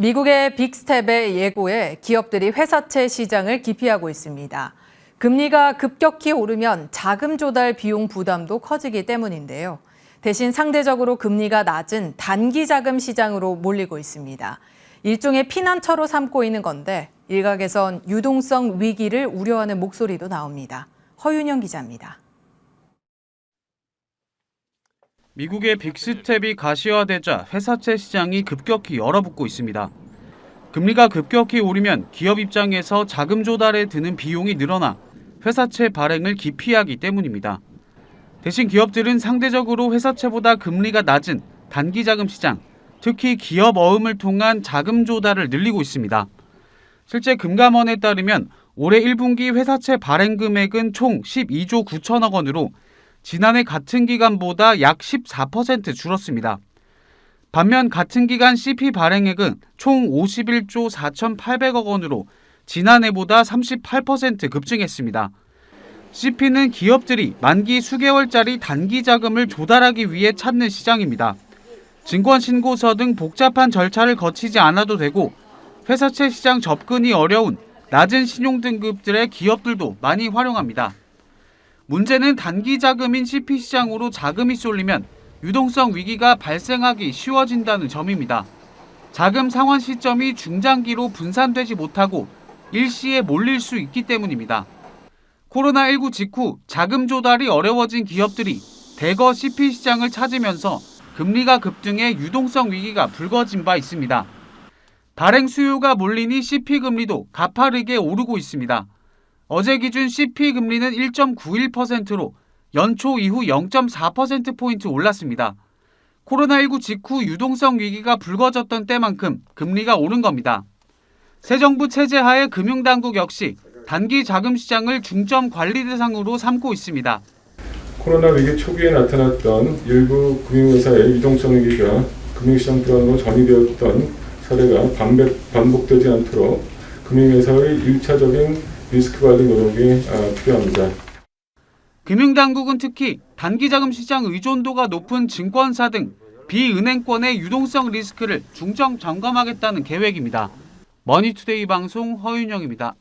미국의 빅스텝의 예고에 기업들이 회사채 시장을 기피하고 있습니다. 금리가 급격히 오르면 자금 조달 비용 부담도 커지기 때문인데요. 대신 상대적으로 금리가 낮은 단기 자금 시장으로 몰리고 있습니다. 일종의 피난처로 삼고 있는 건데 일각에선 유동성 위기를 우려하는 목소리도 나옵니다. 허윤영 기자입니다. 미국의 빅스텝이 가시화되자 회사채 시장이 급격히 얼어붙고 있습니다. 금리가 급격히 오르면 기업 입장에서 자금 조달에 드는 비용이 늘어나 회사채 발행을 기피하기 때문입니다. 대신 기업들은 상대적으로 회사채보다 금리가 낮은 단기 자금 시장, 특히 기업 어음을 통한 자금 조달을 늘리고 있습니다. 실제 금감원에 따르면 올해 1분기 회사채 발행 금액은 총 12조 9천억 원으로 지난해 같은 기간보다 약 14% 줄었습니다. 반면 같은 기간 CP 발행액은 총 51조 4,800억 원으로 지난해보다 38% 급증했습니다. CP는 기업들이 만기 수개월짜리 단기 자금을 조달하기 위해 찾는 시장입니다. 증권 신고서 등 복잡한 절차를 거치지 않아도 되고 회사채 시장 접근이 어려운 낮은 신용 등급들의 기업들도 많이 활용합니다. 문제는 단기 자금인 CP 시장으로 자금이 쏠리면 유동성 위기가 발생하기 쉬워진다는 점입니다. 자금 상환 시점이 중장기로 분산되지 못하고 일시에 몰릴 수 있기 때문입니다. 코로나19 직후 자금 조달이 어려워진 기업들이 대거 CP 시장을 찾으면서 금리가 급등해 유동성 위기가 불거진 바 있습니다. 발행 수요가 몰리니 CP 금리도 가파르게 오르고 있습니다. 어제 기준 CP 금리는 1.91%로 연초 이후 0.4%포인트 올랐습니다. 코로나19 직후 유동성 위기가 불거졌던 때만큼 금리가 오른 겁니다. 새 정부 체제 하에 금융당국 역시 단기 자금 시장을 중점 관리 대상으로 삼고 있습니다. 코로나 위기 초기에 나타났던 일부 금융회사의 유동성 위기가 금융시장 불안으로 전이되었던 사례가 반복되지 않도록 금융회사의 1차적인 리스크 관리 노력이 필요합니다. 금융당국은 특히 단기자금 시장 의존도가 높은 증권사 등 비은행권의 유동성 리스크를 중점 점검하겠다는 계획입니다. 머니투데이 방송 허윤영입니다.